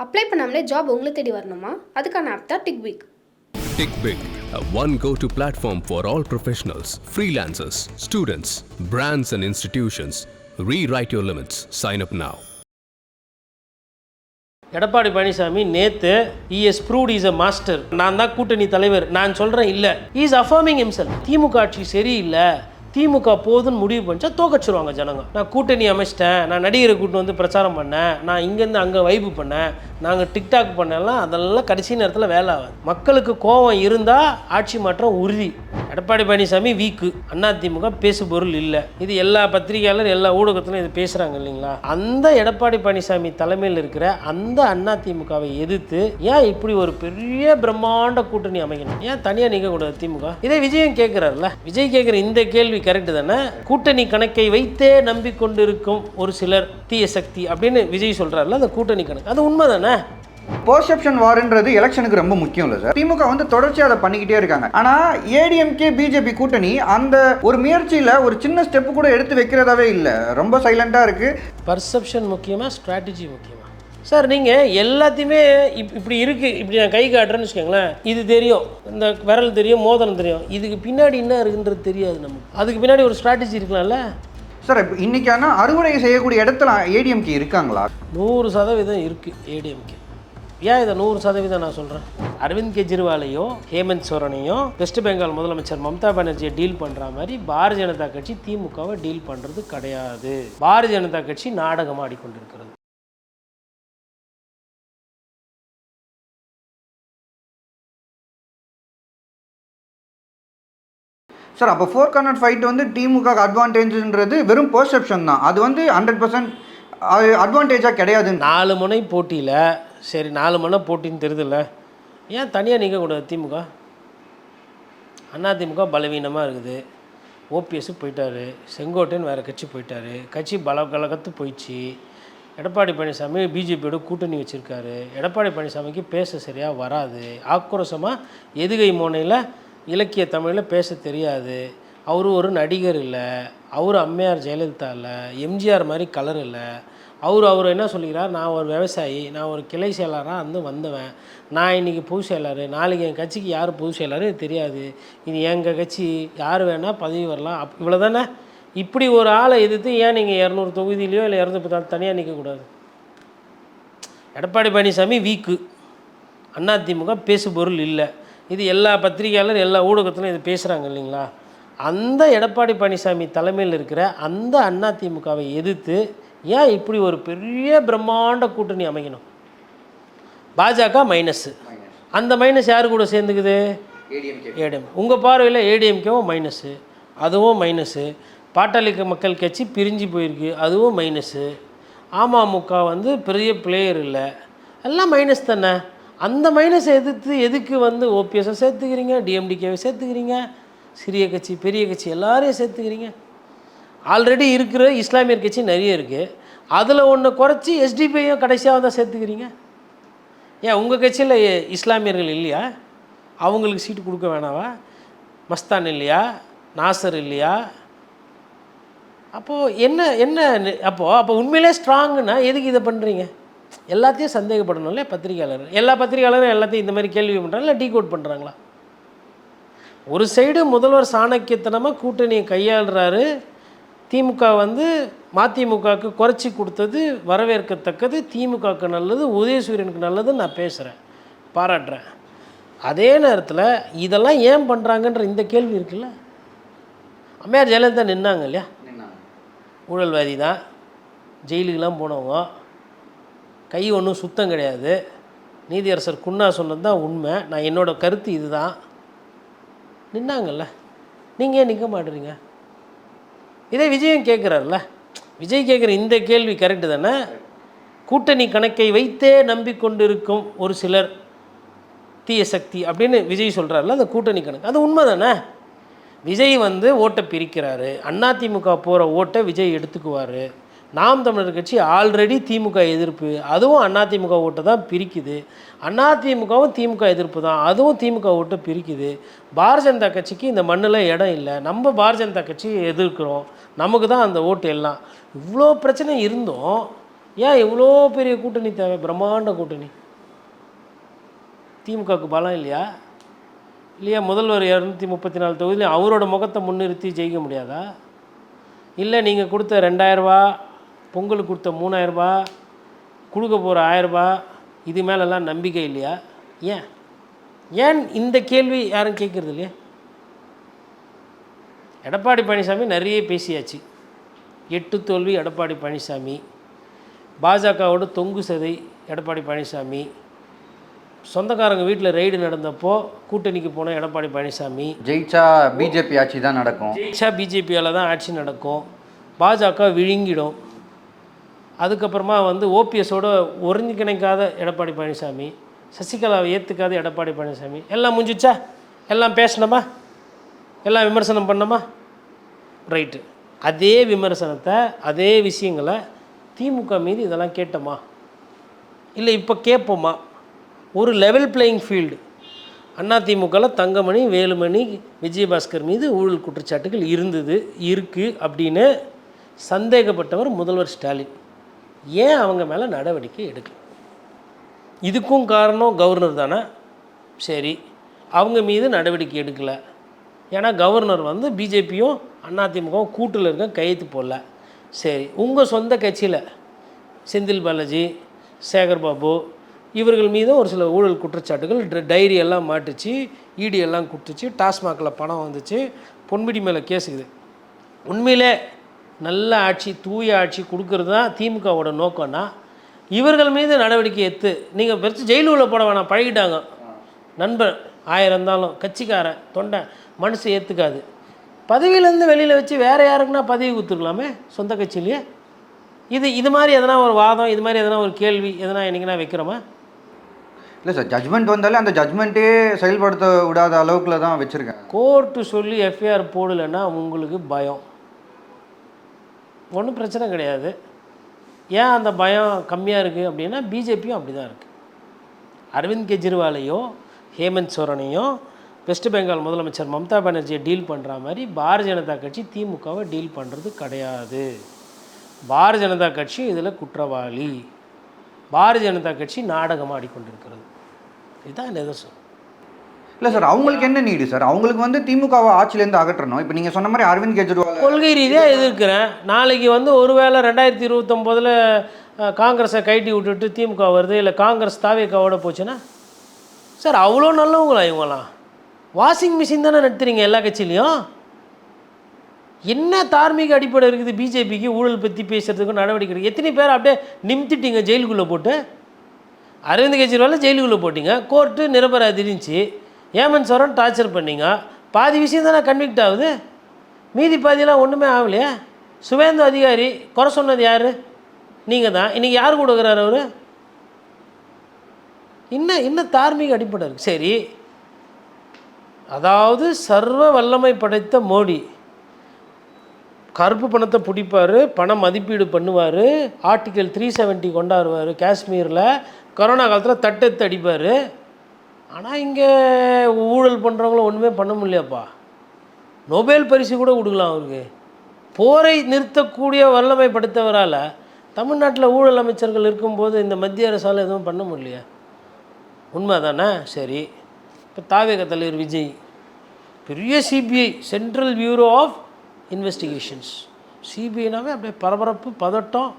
Apply பண்ணாமலே job உங்களை தேடி வரணுமா? அதுக்கான ஆப் தான் டிக்விக். TickBig, a one go-to platform for all professionals, freelancers, students, brands and institutions. Rewrite your limits. Sign up now. Edappadi Palaniswami நேற்று ES proved is a master, நான் தான் கூட்டணி தலைவர், நான் சொல்கிறேன் இல்லை, இஸ் அஃபர்மிங் ஹிம்செல்ஃப். திமுக ஆட்சி சரியில்லை, திமுக போதுன்னு முடிவு பண்ணிச்சா தோக்கச்சிருவாங்க ஜனங்க. நான் கூட்டணி அமைச்சிட்டேன், நான் நடிகரை கூட்டு வந்து பிரச்சாரம் பண்ணேன், நான் இங்கேருந்து அங்கே வைப்பு பண்ணேன், நாங்கள் டிக்டாக் பண்ணலாம், அதெல்லாம் கடைசி நேரத்தில் வேலை ஆகாது. மக்களுக்கு கோபம் இருந்தால் ஆட்சி மாற்றம் உறுதி. எடப்பாடி பழனிசாமி வீக்கு, அதிமுக பேசு பொருள் இல்லை. இது எல்லா பத்திரிகையாளர் எல்லா ஊடகத்திலும் இது பேசுகிறாங்க இல்லைங்களா? அந்த எடப்பாடி பழனிசாமி தலைமையில் இருக்கிற அந்த அதிமுகவை எதிர்த்து ஏன் இப்படி ஒரு பெரிய பிரம்மாண்ட கூட்டணி அமைக்கணும்? ஏன் தனியாக நிற்கக்கூடாது திமுக? இதை விஜயம் கேட்குறாருல. விஜய் கேட்குற இந்த கேள்வி கரெக்டு தானே? கூட்டணி கணக்கை வைத்தே நம்பிக்கொண்டிருக்கும் ஒரு சிலர் தீய சக்தி அப்படின்னு விஜய் சொல்கிறாருல, அந்த கூட்டணி கணக்கு அது உண்மை தானே? பெர்செப்ஷன் வார்ன்றது எலெக்ஷனுக்கு ரொம்ப முக்கியம் இல்லை சார். திமுக வந்து தொடர்ச்சியாக அதை பண்ணிக்கிட்டே இருக்காங்க. ஆனால் ஏடிஎம்கே பிஜேபி கூட்டணி அந்த ஒரு முயற்சியில் ஒரு சின்ன ஸ்டெப்பு கூட எடுத்து வைக்கிறதாவே இல்லை, ரொம்ப சைலண்டாக இருக்குது. பர்செப்ஷன் முக்கியமாக, ஸ்ட்ராட்டஜி முக்கியமாக? சார் நீங்கள் எல்லாத்தையுமே இப்படி இருக்குது, இப்படி நான் கை காட்டுறேன்னு வச்சுக்கோங்களேன், இது தெரியும், இந்த விரல் தெரியும், மோதிரம் தெரியும், இதுக்கு பின்னாடி என்ன இருக்குன்றது தெரியாது நமக்கு. அதுக்கு பின்னாடி ஒரு ஸ்ட்ராட்டஜி இருக்கலாம்ல சார். இப்போ இன்றைக்கான அறுவடை செய்யக்கூடிய இடத்துல ஏடிஎம்கே இருக்காங்களா? 100% இருக்குது ஏடிஎம்கே. ஏன் இதை 100% நான் சொல்கிறேன்? அரவிந்த் கெஜ்ரிவாலையோ ஹேமந்த் சோரனையோ வெஸ்ட் பெங்கால் முதலமைச்சர் மம்தா பானர்ஜியை டீல் பண்ணுற மாதிரி பாரதிய ஜனதா கட்சி திமுகவை டீல் பண்ணுறது கிடையாது. பாரதிய ஜனதா கட்சி நாடகம் ஆடிக்கொண்டிருக்கிறது. சார், அப்போ 4 கார்னர் ஃபைட் வந்து திமுக அட்வான்டேஜ்ன்றது வெறும் பெர்செப்ஷன் தான், அது வந்து 100% அட்வான்டேஜாக கிடையாது. 4 முனை போட்டியில் சரி, 4 முனை போட்டின்னு தெரியுதுல்ல, ஏன் தனியாக நிற்கக்கூடாது திமுக? அதிமுக பலவீனமாக இருக்குது. ஓபிஎஸ் போயிட்டார், செங்கோட்டையன் வேறு கட்சி போயிட்டார், கட்சி கலகத்து போயிடுச்சு. எடப்பாடி பழனிசாமி பிஜேபியோட கூட்டணி வச்சுருக்காரு. எடப்பாடி பழனிசாமிக்கு பேச சரியாக வராது, ஆக்ரோஷமாக எதுகை மோனையில் இலக்கிய தமிழில் பேச தெரியாது. அவர் ஒரு நடிகர் இல்லை, அவர் அம்மையார் ஜெயலலிதா இல்லை, எம்ஜிஆர் மாதிரி கலர் இல்லை. அவர் என்ன சொல்லிக்கிறார்? நான் ஒரு விவசாயி, நான் ஒரு கிளை செயலராக வந்து வந்தவன், நான் இன்றைக்கி பொதுச் செயலர், நாளைக்கு என் கட்சிக்கு யார் பொதுச் செயலர் தெரியாது, இது எங்கள் கட்சி, யார் வேணால் பதவி வரலாம், இவ்வளோ தானே. இப்படி ஒரு ஆளை எதிர்த்து ஏன் நீங்கள் 200 தொகுதியிலையோ இல்லை 210 தனியாக நிற்கக்கூடாது? எடப்பாடி பழனிசாமி வீக்கு, அதிமுக பேசு பொருள் இல்லை. இது எல்லா பத்திரிகையாளர் எல்லா ஊடகத்திலும் இது பேசுகிறாங்க இல்லைங்களா? அந்த எடப்பாடி பழனிசாமி தலைமையில் இருக்கிற அந்த அதிமுகவை எதிர்த்து ஏன் இப்படி ஒரு பெரிய பிரம்மாண்ட கூட்டணி அமைக்கணும்? பாஜக மைனஸு, அந்த மைனஸ் யார் கூட சேர்ந்துக்குது? ஏடிஎம். உங்கள் பார்வையில் ஏடிஎம்கேவும் மைனஸு, அதுவும் மைனஸு. பாட்டாளி மக்கள் கட்சி பிரிஞ்சு போயிருக்கு, அதுவும் மைனஸு. அமமுக வந்து பெரிய பிளேயர் இல்லை, எல்லாம் மைனஸ் தானே. அந்த மைனஸை எதிர்த்து எதுக்கு வந்து ஓபிஎஸ்ஸை சேர்த்துக்கிறீங்க, டிஎம்டிகேவை சேர்த்துக்கிறீங்க, சிறிய கட்சி பெரிய கட்சி எல்லாரையும் சேர்த்துக்கிறீங்க? ஆல்ரெடி இருக்கிற இஸ்லாமியர் கட்சி நிறைய இருக்குது, அதில் ஒன்று குறைச்சி எஸ்டிபிஐயும் கடைசியாக தான் சேர்த்துக்கிறீங்க. ஏன் உங்கள் கட்சியில் இஸ்லாமியர்கள் இல்லையா? அவங்களுக்கு சீட்டு கொடுக்க வேணாவா? மஸ்தான் இல்லையா? நாசர் இல்லையா? அப்போது அப்போ உண்மையிலே ஸ்ட்ராங்குன்னா எதுக்கு இதை பண்ணுறீங்க? எல்லாத்தையும் சந்தேகப்படணும்ல பத்திரிகையாளர். எல்லா பத்திரிகையாளரும் எல்லாத்தையும் இந்த மாதிரி கேள்வி பண்ணுறாங்க, இல்லை டீகோட் பண்ணுறாங்களா? ஒரு சைடு முதல்வர் சாணக்கியத்தனமாக கூட்டணியை கையாளுறாரு. திமுக வந்து மதிமுகவுக்கு குறைச்சி கொடுத்தது வரவேற்கத்தக்கது, திமுகவுக்கு நல்லது, உதயசூரியனுக்கு நல்லதுன்னு நான் பேசுகிறேன், பாராட்டுறேன். அதே நேரத்தில் இதெல்லாம் ஏன் பண்ணுறாங்கன்ற இந்த கேள்வி இருக்குல்ல. அம்மையார் ஜெயலலிதா நின்னாங்க இல்லையா? ஊழல்வாதி தான், ஜெயிலுக்கெலாம் போனவங்க, கை ஒன்றும் சுத்தம் கிடையாது. நீதியரசர் குன்னா சொன்னது தான் உண்மை, நான் என்னோடய கருத்து இதுதான். நின்னாங்கல்ல, நீங்கள் ஏன் நிற்க மாட்டுறீங்க? இதை விஜயம் கேட்குறாருல. விஜய் கேட்குற இந்த கேள்வி கரெக்டு தானே? கூட்டணி கணக்கை வைத்தே நம்பிக்கொண்டிருக்கும் ஒரு சிலர் தீய சக்தி அப்படின்னு விஜய் சொல்கிறாருல, அந்த கூட்டணி கணக்கு அது உண்மை தானே? விஜய் வந்து ஓட்டை பிரிக்கிறாரு, அதிமுக போகிற ஓட்டை விஜய் எடுத்துக்குவார். நாம் தமிழர் கட்சி ஆல்ரெடி திமுக எதிர்ப்பு, அதுவும் அதிமுக ஓட்டை தான் பிரிக்குது. அதிமுகவும் திமுக எதிர்ப்பு தான், அதுவும் திமுக ஓட்டை பிரிக்குது. பாரதிய ஜனதா கட்சிக்கு இந்த மண்ணில் இடம் இல்லை, நம்ம பாரதிய ஜனதா கட்சியை எதிர்க்கிறோம், நமக்கு தான் அந்த ஓட்டு எல்லாம். இவ்வளோ பிரச்சனை இருந்தும் ஏன் இவ்வளோ பெரிய கூட்டணி தேவை? பிரம்மாண்ட கூட்டணி. திமுகவுக்கு பலம் இல்லையா? இல்லையா? முதல்வர் 234 தொகுதியில் அவரோட முகத்தை முன்னிறுத்தி ஜெயிக்க முடியாதா? இல்லை நீங்கள் கொடுத்த 2000 ரூபா, பொங்கலுக்கு கொடுத்த 3000 ரூபா, கொடுக்க போகிற 1000 ரூபா, இது மேலெல்லாம் நம்பிக்கை இல்லையா? ஏன் இந்த கேள்வி யாரும் கேட்குறது இல்லையா? எடப்பாடி பழனிசாமி நிறைய பேசியாச்சு. 8 தோல்வி எடப்பாடி பழனிசாமி, பாஜகவோட தொங்கு சதை எடப்பாடி பழனிசாமி, சொந்தக்காரங்க வீட்டில் ரெய்டு நடந்தப்போ கூட்டணிக்கு போன எடப்பாடி பழனிசாமி, ஜெயிச்சா பிஜேபி ஆட்சி தான் நடக்கும், ஜெயிச்சா பிஜேபியால் தான் ஆட்சி நடக்கும், பாஜக விழுங்கிடும், அதுக்கப்புறமா ஓபிஎஸோட ஒருங்கிணைக்காத எடப்பாடி பழனிசாமி, சசிகலாவை ஏற்றுக்காத எடப்பாடி பழனிசாமி, எல்லாம் முடிஞ்சிச்சா? எல்லாம் பேசணுமா? எல்லாம் விமர்சனம் பண்ணோமா? ரைட்டு. அதே விமர்சனத்தை, அதே விஷயங்களை திமுக மீது இதெல்லாம் கேட்டோமா? இல்லை இப்போ கேட்போமா? ஒரு லெவல் பிளேயிங் ஃபீல்டு. அதிமுகவில் தங்கமணி, வேலுமணி, விஜயபாஸ்கர் மீது ஊழல் குற்றச்சாட்டுகள் இருக்குது அப்படின்னு சந்தேகப்பட்டவர் முதல்வர் ஸ்டாலின். ஏன் அவங்க மேலே நடவடிக்கை எடுக்கல? இதுக்கும் காரணம் கவர்னர் தானே. சரி, அவங்க மீது நடவடிக்கை எடுக்கலை. ஏன்னா கவர்னர் பிஜேபியும் அதிமுகவும் கூட்டில் இருக்க கையெழுத்து போடல. சரி, உங்கள் சொந்த கட்சியில் செந்தில் பாலாஜி, சேகர்பாபு இவர்கள் மீதும் ஒரு சில ஊழல் குற்றச்சாட்டுகள், டைரி எல்லாம் மாட்டுச்சு, இடி எல்லாம் கொடுத்துச்சு, டாஸ்மாகில் பணம் வந்துச்சு, பொன்முடி மேலே கேஸுக்குது. உண்மையிலே நல்ல ஆட்சி, தூய ஆட்சி கொடுக்கறது தான் திமுகவோட நோக்கம்னா இவர்கள் மீது நடவடிக்கை எடுத்து நீங்கள் பெருசு ஜெயிலுக்குள்ளே போட வேணாம், பழகிட்டாங்க. நண்பர் 1000 இருந்தாலும் கட்சிக்காரன் தொண்டை மனசு ஏற்றுக்காது. பதவியிலேருந்து வெளியில் வச்சு வேறு யாருக்குன்னா பதவி கொடுத்துருக்கலாமே சொந்த கட்சியிலேயே. இது மாதிரி எதனா ஒரு வாதம், இது மாதிரி எதனா ஒரு கேள்வி எதனா என்றைக்குன்னா வைக்கிறோமா? இல்லை சார், ஜட்மெண்ட் வந்தாலே அந்த ஜட்மெண்ட்டே செயல்படுத்த விடாத அளவுக்குள்ள தான் வச்சுருக்கேன். கோர்ட்டு சொல்லி எஃப்ஐஆர் போடலைன்னா உங்களுக்கு பயம். ஒன்றும் பிரச்சனை கிடையாது. ஏன் அந்த பயம் கம்மியாக இருக்குது அப்படின்னா பிஜேபியும் அப்படி தான் இருக்குது. அரவிந்த் கெஜ்ரிவாலையும் ஹேமந்த் சோரனையும் வெஸ்ட் பெங்கால் முதலமைச்சர் மம்தா பானர்ஜியை டீல் பண்ணுற மாதிரி பாரதிய ஜனதா கட்சி திமுகவை டீல் பண்ணுறது கிடையாது. பாரதிய ஜனதா கட்சி இதில் குற்றவாளி. பாரதிய ஜனதா கட்சி நாடகம் ஆடிக்கொண்டிருக்கிறது. இதுதான் நிதர்சனம். இல்லை சார், அவங்களுக்கு என்ன நீடு சார்? அவங்களுக்கு திமுகவை ஆட்சியிலேருந்து அகற்றணும். இப்போ நீங்கள் சொன்ன மாதிரி அரவிந்த் கெஜ்ரிவால் கொள்கை ரீதியாக எதிர்க்கிறேன். நாளைக்கு ஒருவேளை 2029 காங்கிரஸை கைட்டி விட்டுட்டு திமுக வருது, இல்லை காங்கிரஸ் தாவேக்காவோட போச்சுன்னா சார் அவ்வளோ நல்லவங்களா இவங்களாம்? வாஷிங் மிஷின் தானே நடத்துறீங்க எல்லா கட்சியிலையும். என்ன தார்மீக அடிப்படை இருக்குது பிஜேபிக்கு ஊழல் பற்றி பேசுகிறதுக்கு நடவடிக்கை? எத்தனை பேர் அப்படியே நிமித்திட்டீங்க ஜெயிலுக்குள்ளே போட்டு? அரவிந்த் கெஜ்ரிவால் ஜெயிலுக்குள்ளே போட்டிங்க, கோர்ட்டு நிரபராதி இருந்துச்சு, ஹேமந்த் சோரன் டார்ச்சர் பண்ணிங்க, பாதி விஷயம் தானே கன்விக்ட் ஆகுது, மீதி பாதியெல்லாம் ஒன்றுமே ஆகலையே. சுவேந்து அதிகாரி குறை சொன்னது யார்? நீங்கள் தான். இன்றைக்கி யார் கொடுக்குறாரு அவர்? இன்னும் தார்மீக அடிப்படை இருக்குது. சரி, அதாவது சர்வ வல்லமை படைத்த மோடி கருப்பு பணத்தை பிடிப்பார், பண மதிப்பீடு பண்ணுவார், ஆர்டிக்கல் 370 கொண்டாடுவார், காஷ்மீரில் கொரோனா காலத்தில் தட்டெடுத்து அடிப்பார். ஆனால் இங்கே ஊழல் பண்ணுறவங்களும் ஒன்றுமே பண்ண முடியலையாப்பா. நோபேல் பரிசு கூட கொடுக்கலாம் அவருக்கு. போரை நிறுத்தக்கூடிய வல்லமை படைத்தவரால் தமிழ்நாட்டில் ஊழல் அமைச்சர்கள் இருக்கும்போது இந்த மத்திய அரசால் எதுவும் பண்ண முடியலையா? உண்மை தானே? சரி, இப்போ தாவேக தலைவர் விஜய் பெரிய CBI, central bureau of investigations, சிபிஐனாவே அப்படியே பரபரப்பு, பதட்டம்,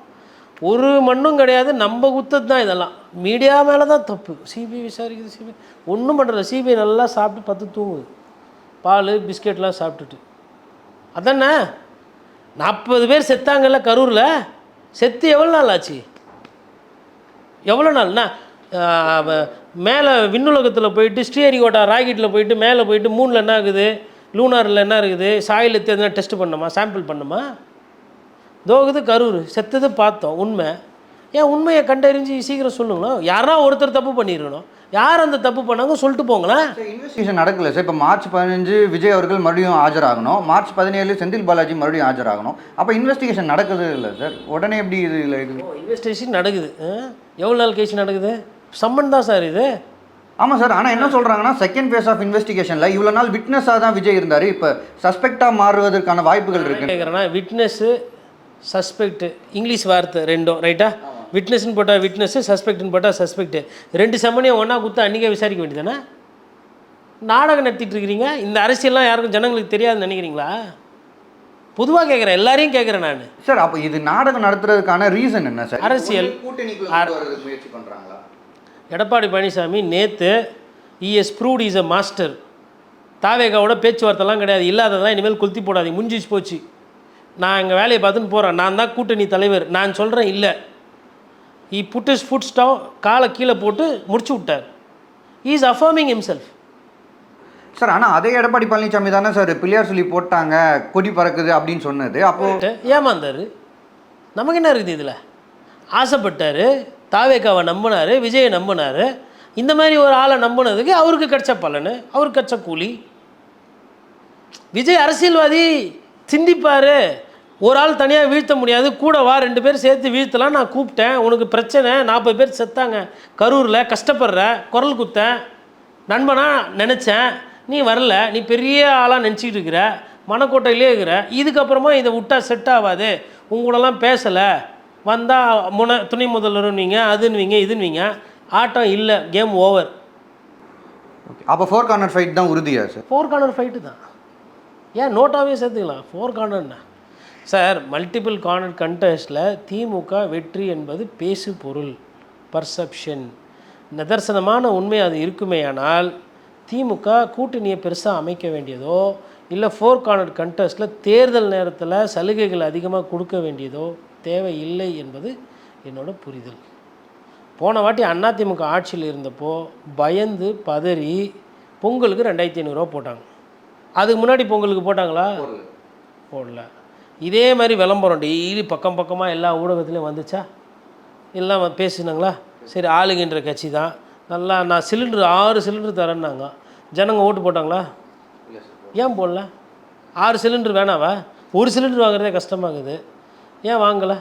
ஒரு மண்ணும் கிடையாது, நம்ம குத்தது தான் இதெல்லாம். மீடியா மேலே தான் தப்பு. சிபிஐ விசாரிக்குது, சிபிஐ ஒன்றும் பண்ணுறதில்ல. சிபிஐ நல்லா சாப்பிட்டு பத்து தூங்குது, பால் பிஸ்கெட்லாம் சாப்பிட்டுட்டு. அதானே 40 பேர் செத்தாங்கல்ல கரூரில், செத்து எவ்வளோ நாள் ஆச்சு? எவ்வளோ நாள்ண்ணா? மேலே விண்ணுலகத்தில் போயிட்டு ஸ்ரீஹரிகோட்டா ராக்கெட்டில் போயிட்டு மேலே போயிட்டு மூணில் என்ன ஆகுது, லூனாரில் என்ன இருக்குது, சாயில் எடுத்து எதனா டெஸ்ட் பண்ணணுமா, சாம்பிள் பண்ணணுமா? தோகுது கரூர், செத்தது பார்த்தோம். உண்மை ஏன்? உண்மையை கண்டறிஞ்சு சீக்கிரம் சொல்லுங்களேன். யாரா ஒருத்தர் தப்பு பண்ணிடணும், யார் அந்த தப்பு பண்ணாங்க சொல்லிட்டு போங்களேன். இன்வெஸ்டிகேஷன் நடக்கல சார். இப்போ மார்ச் 15 விஜய் அவர்கள் மறுபடியும் ஆஜராகணும், மார்ச் 17 செந்தில் பாலாஜி மறுபடியும் ஆஜராகணும். அப்போ இன்வெஸ்டிகேஷன் நடக்குது இல்லை சார்? உடனே எப்படி இது இல்லை? இது இன்வெஸ்டிகேஷன் நடக்குது. எவ்வளோ நாள் கேஸ் நடக்குது? சம்மன் தான் சார் இது. ஆமாம் சார். ஆனால் என்ன சொல்கிறாங்கன்னா செகண்ட் ஃபேஸ் ஆஃப் இன்வெஸ்டிகேஷனில் இவ்வளோ நாள் விட்னஸாக தான் விஜய் இருந்தார், இப்போ சஸ்பெக்டாக மாறுவதற்கான வாய்ப்புகள் இருக்குது. கேட்குறேன்னா விட்னஸ்ஸு சஸ்பெக்ட் இங்கிலீஷ் வார்த்தை ரெண்டும் ரைட்டா? விட்னஸ்ன்னு போட்டால் விட்னஸ்ஸு, சஸ்பெக்ட்னு போட்டால் சஸ்பெக்ட்டு, 2 செம்மனையும் ஒன்றா கொடுத்து அன்றைக்கே விசாரிக்க வேண்டியதானே? நாடகம் நடத்திட்டு இருக்கிறீங்க. இந்த அரசியல்லாம் யாருக்கும் ஜனங்களுக்கு தெரியாதுன்னு நினைக்கிறீங்களா? பொதுவாக கேட்குறேன், எல்லாரையும் கேட்குறேன் நான். சார் அப்போ இது நாடகம் நடத்துறதுக்கான ரீசன் என்ன சார்? அரசியல் முயற்சி பண்ணுறாங்களா? எடப்பாடி பழனிசாமி நேற்று ES proved is a master. தாவேகாவோட பேச்சுவார்த்தைலாம் கிடையாது, இல்லாததான் இனிமேல் கொளுத்தி போடாதீங்க, முடிஞ்சிச்சு போச்சு, நான் எங்கள் வேலையை பார்த்துன்னு போகிறேன், நான் தான் கூட்டணி தலைவர், நான் சொல்கிறேன் இல்லை. புட் இஸ் ஃபுட் ஸ்டவ், காலை கீழே போட்டு முடிச்சு விட்டார். Is affirming himself. சார் ஆனால் அதே எடப்பாடி பழனிசாமி தானே சார் பிள்ளையார் சொல்லி போட்டாங்க, கொடி பறக்குது அப்படின்னு சொன்னது. அப்போது ஏமாந்தார். நமக்கு என்ன இருக்குது இதில்? ஆசைப்பட்டார், தாவேகாவை நம்பினார், விஜயை நம்பினார். இந்த மாதிரி ஒரு ஆளை நம்பினதுக்கு அவருக்கு கிடைச்ச பலன், அவருக்கு கிடைச்ச கூலி. விஜய் அரசியல்வாதி, சிந்திப்பார். ஒரு ஆள் தனியாக வீழ்த்த முடியாது, கூட வா 2 பேர் சேர்த்து வீழ்த்தலாம். நான் கூப்பிட்டேன், உனக்கு பிரச்சனை, 40 பேர் செத்தாங்க கரூரில், கஷ்டப்படுற, குரல் குத்தேன், நண்பனா நினச்சேன், நீ வரல, நீ பெரிய ஆளாக நினச்சிக்கிட்டு இருக்கிற, மனக்கோட்டையிலே இருக்கிற, இதுக்கப்புறமா இதை விட்டால் செட் ஆகாது, உங்களெல்லாம் பேசலை, வந்தால் துணை முதல்வருன்னுவீங்க, அதுன்னுவீங்க, இதுன்னுவீங்க, ஆட்டம் இல்லை, கேம் ஓவர். அப்போ 4 கார்னர் ஃபைட் தான் உறுதியா சார்? 4 கார்னர் ஃபைட்டு தான். ஏன் நோட்டாவே சேர்த்துக்கலாம்? 4 கார்னர்னா சார், மல்டிபிள் கார்னர் கண்டெஸ்ட்டில் திமுக வெற்றி என்பது பேசு பொருள், பர்செப்ஷன். நிதர்சனமான உண்மை அது இருக்குமேயானால் திமுக கூட்டணியை பெருசாக அமைக்க வேண்டியதோ, இல்லை 4 கார்னர் கண்டெஸ்ட்டில் தேர்தல் நேரத்தில் சலுகைகள் அதிகமாக கொடுக்க வேண்டியதோ தேவை இல்லை என்பது என்னோட புரிதல். போன வாட்டி அதிமுக ஆட்சியில் இருந்தப்போ பயந்து பதறி பொங்கலுக்கு 2500 போட்டாங்க. அதுக்கு முன்னாடி பொங்கலுக்கு போட்டாங்களா? போடல. இதே மாதிரி விளம்பரம் டெய்லி பக்கம் பக்கமாக எல்லா ஊடகத்துலேயும் வந்துச்சா? எல்லாம் பேசினாங்களா? சரி, ஆளுகின்ற கட்சி தான், நல்லா நான் சிலிண்டர் 6 சிலிண்டர் தரேன்னாங்க. ஜனங்க ஓட்டு போட்டாங்களா? ஏன் போடல? 6 சிலிண்டர் வேணாவா? 1 சிலிண்டர் வாங்குறதே கஷ்டமாகுது, ஏன் வாங்கலை?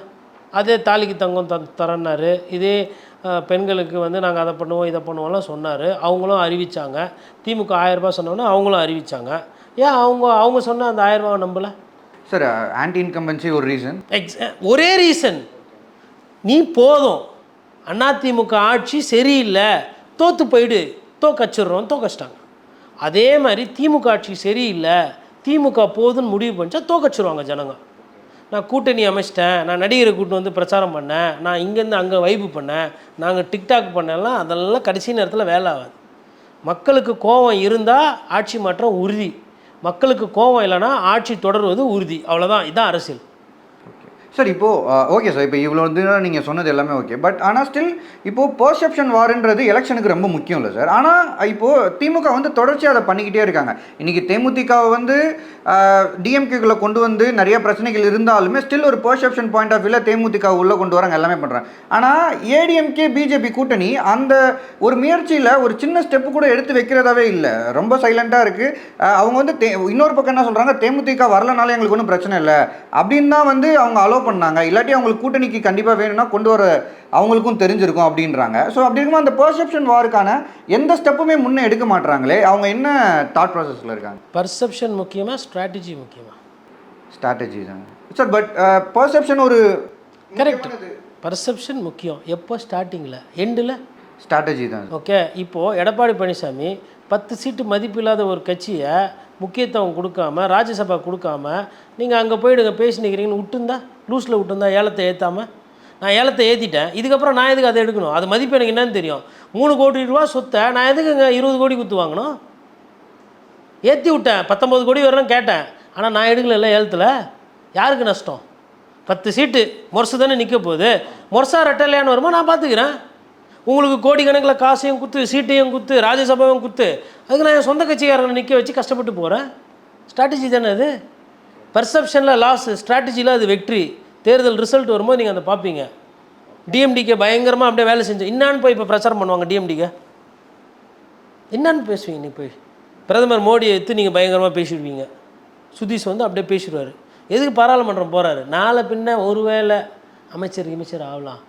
அதே தாலிக்கு தங்கம் தரேன்னாரு. இதே பெண்களுக்கு நாங்கள் அதை பண்ணுவோம் இதை பண்ணுவோம்லாம் சொன்னார். அவங்களும் அறிவித்தாங்க. திமுக 1000 ரூபாய் சொன்னோன்னா அவங்களும் அறிவித்தாங்க. ஏன் அவங்க சொன்ன அந்த 1000 ரூபாவை நம்பலை? சார் ஆன்டி இன்கம்பன்சி ஒரு ரீசன். ஒரே ரீசன், நீ போதும், அதிமுக ஆட்சி சரியில்லை, தோற்று போயிடு, தோக்கச்சிட்டாங்க. அதே மாதிரி திமுக ஆட்சி சரியில்லை, திமுக போதுன்னு முடிவு பண்ணிச்சா தோக்கச்சிருவாங்க ஜனங்க. நான் கூட்டணி அமைச்சிட்டேன், நான் நடிகரை கூட்டு பிரச்சாரம் பண்ணேன், நான் இங்கேருந்து அங்கே வைப்பு பண்ணேன், நாங்கள் டிக்டாக் பண்ணலாம், அதெல்லாம் கடைசி நேரத்தில் வேலை ஆகாது. மக்களுக்கு கோபம் இருந்தால் ஆட்சி மாற்றம் உறுதி, மக்களுக்கு கோபம் இல்லைன்னா ஆட்சி தொடர்வது உறுதி. அவ்வளோதான், இதுதான் அரசியல். சார் இப்போது ஓகே சார், இப்போ இவ்வளோ நீங்கள் சொன்னது எல்லாமே ஓகே. பட் ஆனால் ஸ்டில் இப்போது பர்செப்ஷன் வார்ன்றது எலெக்ஷனுக்கு ரொம்ப முக்கியம் இல்லை சார். ஆனால் இப்போது திமுக தொடர்ச்சியாக அதை பண்ணிக்கிட்டே இருக்காங்க. இன்றைக்கி தேமுதிகவை டிஎம்கேக்குள்ளே கொண்டு வந்து நிறைய பிரச்சனைகள் இருந்தாலுமே ஸ்டில் ஒரு பர்செப்ஷன் பாயிண்ட் ஆஃப் வியூவில் தேமுதிக உள்ளே கொண்டு வராங்க, எல்லாமே பண்ணுறாங்க. ஆனால் ஏடிஎம்கே பிஜேபி கூட்டணி அந்த ஒரு முயற்சியில் ஒரு சின்ன ஸ்டெப்பு கூட எடுத்து வைக்கிறதாவே இல்லை, ரொம்ப சைலண்ட்டாக இருக்குது. அவங்க இன்னொரு பக்கம் என்ன சொல்கிறாங்க, தேமுதிக வரலனாலும் எங்களுக்கு ஒன்றும் பிரச்சனை இல்லை அப்படின்னு தான் அவங்க அலோ பண்ணாங்க. இல்லாட்டி அவங்களுக்கு கூட்டணிக்கு கண்டிப்பாக வேணும்னா கொண்டு வர அவங்களுக்கும் தெரிஞ்சிருக்கும் அப்படின்றாங்க. ஸோ அப்படி இருக்கும்போது அந்த பர்செப்ஷன் வாருக்கான எந்த ஸ்டெப்புமே முன்னே எடுக்க மாட்டாங்களே, அவங்க என்ன தாட் ப்ராசஸில் இருக்காங்க? பர்செப்ஷன் முக்கியமா, ஸ்ட்ராட்டஜி முக்கியமா? ஸ்ட்ராட்டஜி தான் சார். பட் பர்செப்ஷன் ஒரு கரெக்ட், பர்செப்ஷன் முக்கியம். எப்போ? ஸ்டார்டிங்கில், எண்டில் ஸ்ட்ராட்டஜி தான். ஓகே, இப்போது எடப்பாடி பழனிசாமி 10 சீட்டு மதிப்பில்லாத ஒரு கட்சியை முக்கியத்துவம் கொடுக்காம, ராஜ்யசபா கொடுக்காம, நீங்கள் அங்கே போயிடுங்க பேசினிக்கிறீங்கன்னு விட்டுருந்தா, லூஸில் விட்டுருந்தா, ஏலத்தை ஏற்றாமல், நான் ஏலத்தை ஏற்றிட்டேன், இதுக்கப்புறம் நான் எதுக்கு அதை எடுக்கணும்? அது மதிப்பு எனக்கு என்னன்னு தெரியும். 3 கோடி ரூபா சொத்தை நான் எதுக்குங்க 20 கோடி கொடுத்து வாங்கணும்? ஏற்றி விட்டேன், 19 கோடி வரலாம் கேட்டேன், ஆனால் நான் எடுக்கல ஏலத்தில். யாருக்கு நஷ்டம்? 10 சீட்டு முரசு தானே நிற்க போகுது, முரசா ரெட்டலையான்னு வருமா நான் பார்த்துக்கிறேன். உங்களுக்கு கோடி கணக்கில் காசையும் குத்து, சீட்டையும் குத்து, ராஜ்யசபாவையும் குத்து, அதுக்கு நான் என் சொந்த கட்சிக்காரங்களை நிற்க வச்சு கஷ்டப்பட்டு போகிறேன். ஸ்ட்ராட்டஜி தானே அது. பர்செப்ஷனில் லாஸ், ஸ்ட்ராட்டஜியில் அது வெற்றி. தேர்தல் ரிசல்ட் வரும்போது நீங்கள் அதை பார்ப்பீங்க. டிஎம்டிகே பயங்கரமாக அப்படியே வேலை செஞ்சு என்னான்னு போய் இப்போ பிரச்சாரம் பண்ணுவாங்க. டிஎம்டிகே என்னான்னு பேசுவீங்க? நீ போய் பிரதமர் மோடியை எடுத்து நீங்கள் பயங்கரமாக பேசிடுவீங்க. சுதீஷ் அப்படியே பேசிடுவார். எதுக்கு பாராளுமன்றம் போகிறாரு? நாளை பின்ன ஒருவேளை அமைச்சர் ஆகலாம்,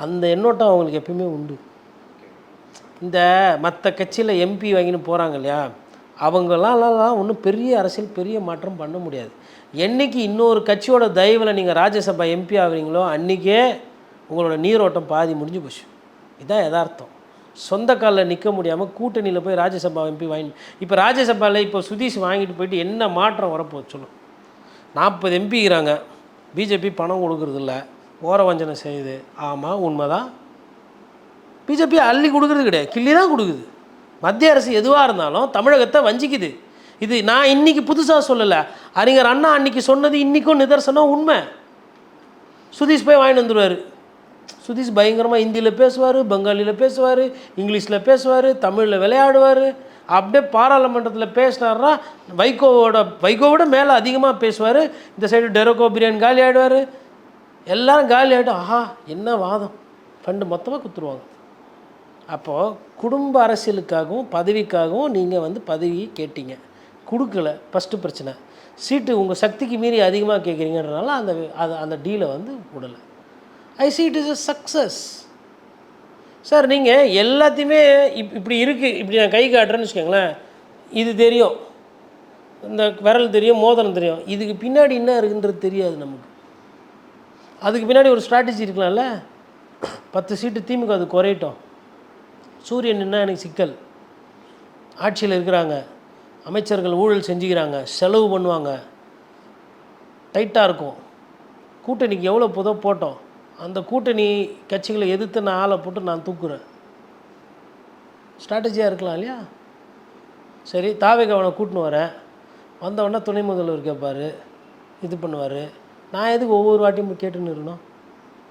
அந்த எண்ணோட்டம் அவங்களுக்கு எப்பயுமே உண்டு. இந்த மற்ற கட்சியில் எம்பி வாங்கின்னு போகிறாங்க இல்லையா, அவங்களாம் ஒன்றும் பெரிய அரசியல் பெரிய மாற்றம் பண்ண முடியாது. என்றைக்கு இன்னொரு கட்சியோட தயவில் நீங்கள் ராஜ்யசபா எம்பி ஆகுறீங்களோ அன்றைக்கே உங்களோட நீரோட்டம் பாதி முடிஞ்சு போச்சு. இதுதான் யதார்த்தம். சொந்த காலில் நிற்க முடியாமல் கூட்டணியில் போய் ராஜ்யசபா எம்பி வாங்கி, இப்போ ராஜ்யசபாவில் இப்போ சுதீஷ் வாங்கிட்டு போயிட்டு என்ன மாற்றம் வரப்போகுது சொல்லும்? 40 எம்பிக்கிறாங்க, பிஜேபி பணம் கொடுக்குறதில்ல, ஓர வஞ்சனை செய்யுது. ஆமாம், உண்மைதான். பிஜேபி அள்ளி கொடுக்குறது கிடையாது, கிள்ளி தான் கொடுக்குது. மத்திய அரசு எதுவாக இருந்தாலும் தமிழகத்தை வஞ்சிக்குது. இது நான் இன்றைக்கி புதுசாக சொல்லலை, அறிஞர் அண்ணா அன்றைக்கி சொன்னது இன்றைக்கும் நிதர்சனம் உண்மை. சுதீஷ் போய் வாங்கிட்டு வந்துடுவார். சுதீஷ் பயங்கரமாக ஹிந்தியில் பேசுவார், பெங்காலியில் பேசுவார், இங்கிலீஷில் பேசுவார், தமிழில் விளையாடுவார். அப்படியே பாராளுமன்றத்தில் பேசினார்னா வைகோவோட மேலே அதிகமாக பேசுவார். இந்த சைடு டெரோகோ பிரியாணி காலி ஆகிடுவார். எல்லோரும் காலி ஆகிடும். ஆஹா, என்ன வாதம், ஃபண்டு மொத்தமாக கொடுத்துருவாங்க. அப்போது குடும்ப அரசியலுக்காகவும் பதவிக்காகவும் நீங்கள் பதவி கேட்டீங்க, கொடுக்கல. ஃபஸ்ட்டு பிரச்சனை. சீட்டு உங்கள் சக்திக்கு மீறி அதிகமாக கேட்குறீங்கன்றனால அந்த டீலை விடலை. I see it is a success. Sir நீங்கள் எல்லாத்தையுமே இப்படி இருக்குது, இப்படி நான் கை காட்டுறேன்னு வச்சுக்கோங்களேன், இது தெரியும், இந்த விரல் தெரியும், மோதிரம் தெரியும், இதுக்கு பின்னாடி என்ன இருக்குன்றது தெரியாது நமக்கு. அதுக்கு பின்னாடி ஒரு ஸ்ட்ராட்டஜி இருக்கலாம்ல. 10 சீட்டு திமுக அது குறையட்டும், சூரியன் என்ன எனக்கு சிக்கல், ஆட்சியில் இருக்கிறாங்க, அமைச்சர்கள் ஊழல் செஞ்சுக்கிறாங்க, செலவு பண்ணுவாங்க, டைட்டாக இருக்கும், கூட்டணிக்கு எவ்வளோ புதோ போட்டோம், அந்த கூட்டணி கட்சிகளை எதிர்த்து நான் ஆளை போட்டு நான் தூக்குறேன். ஸ்ட்ராட்டஜியாக இருக்கலாம் இல்லையா? சரி, தாவேக அவனை கூட்டின்னு வரேன், வந்தவொடனே துணை முதல்வர் கேட்பார், இது பண்ணுவார். நான் எதுக்கு ஒவ்வொரு வாட்டியும் கேட்டுன்னு இருக்கணும்?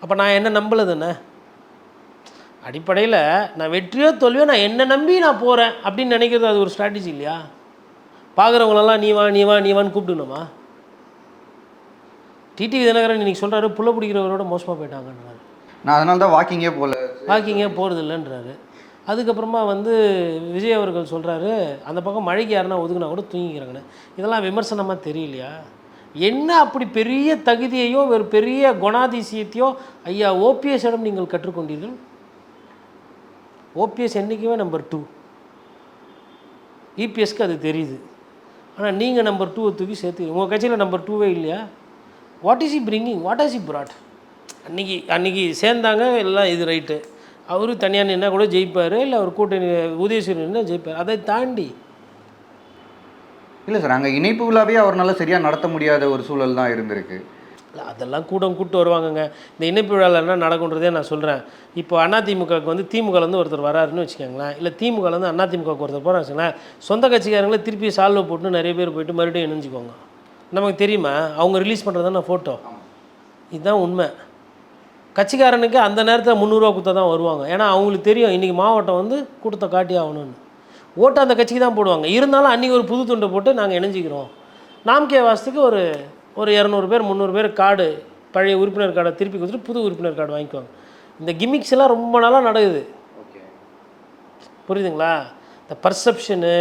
அப்போ நான் என்ன நம்பலை தானே? அடிப்படையில் நான் வெற்றியோ தோல்வியோ நான் என்ன நம்பி நான் போகிறேன் அப்படின்னு நினைக்கிறது அது ஒரு ஸ்ட்ராட்டஜி இல்லையா? பார்க்குறவங்களெல்லாம் நீ வான்னு கூப்பிடணுமா? டிடிவி தினகரன் இன்றைக்கி சொல்கிறாரு, புள்ள பிடிக்கிறவரோட மோசமாக போயிட்டாங்கன்றாரு. நான் அதனால தான் வாக்கிங்கே போகிறது இல்லைன்றாரு. அதுக்கப்புறமா விஜய் அவர்கள் சொல்கிறாரு, அந்த பக்கம் மழைக்கு யாருன்னா ஒதுக்குனா கூட தூங்கிக்கிறாங்கன்னு. இதெல்லாம் விமர்சனமாக தெரியலையா? என்ன அப்படி பெரிய தகுதியையோ ஒரு பெரிய குணாதிசயத்தையோ ஐயா ஓபிஎஸ்ஸிடம் நீங்கள் கற்றுக்கொண்டீர்கள்? ஓபிஎஸ் என்றைக்குமே நம்பர் 2, இபிஎஸ்க்கு அது தெரியுது. ஆனால் நீங்கள் நம்பர் 2 தூக்கி சேர்த்து உங்கள் கட்சியில் நம்பர் 2வே இல்லையா? What is the bringing, what is the brought? அன்றைக்கி சேர்ந்தாங்க எல்லாம், இது ரைட்டு, அவரு தனியாக நின்னா கூட ஜெயிப்பார், இல்லை அவர் கூட்டணி உதயசூரியன் நின்னா ஜெயிப்பார். அதை தாண்டி இல்லை சார், அங்கே இணைப்பு விழாவே அவரால் சரியாக நடத்த முடியாத ஒரு சூழல் தான் இருந்திருக்கு. இல்லை, அதெல்லாம் கூப்பிட்டு வருவாங்கங்க. இந்த இணைப்பு விழாவில் என்ன நடக்குன்றதே நான் சொல்கிறேன். இப்போ அதிமுகவுக்கு திமுகலேருந்து ஒருத்தர் வராருன்னு வச்சுக்கோங்களேன், இல்லை திமுகலேருந்து அதிமுகவுக்கு ஒருத்தர் போகிறான்னு வச்சுக்கோங்களேன், சொந்த கட்சிக்காரங்களே திருப்பி சால்வை போட்டு நிறைய பேர் போயிட்டு மறுபடியும் இணைஞ்சிக்கோங்க. நமக்கு தெரியுமா அவங்க ரிலீஸ் பண்ணுறதான ஃபோட்டோ? இதுதான் உண்மை. கட்சிக்காரனுக்கு அந்த நேரத்தில் 300 ரூபா கொடுத்தா தான் வருவாங்க. ஏன்னா அவங்களுக்கு தெரியும் இன்றைக்கி மாவட்டம் கூட்டத்தை காட்டி ஆகணும்னு. ஓட்டு அந்த கட்சிக்கு தான் போடுவாங்க. இருந்தாலும் அன்றைக்கி ஒரு புது துண்டை போட்டு நாங்கள் இணைஞ்சிக்கிறோம். நாம்கே வாசத்துக்கு ஒரு 200 பேர் 300 பேர் கார்டு, பழைய உறுப்பினர் கார்டை திருப்பி கொடுத்துட்டு புது உறுப்பினர் கார்டு வாங்கிக்குவாங்க. இந்த கிமிக்ஸ் எல்லாம் ரொம்ப நாளாக நடக்குது. புரியுதுங்களா? இந்த பர்செப்ஷனு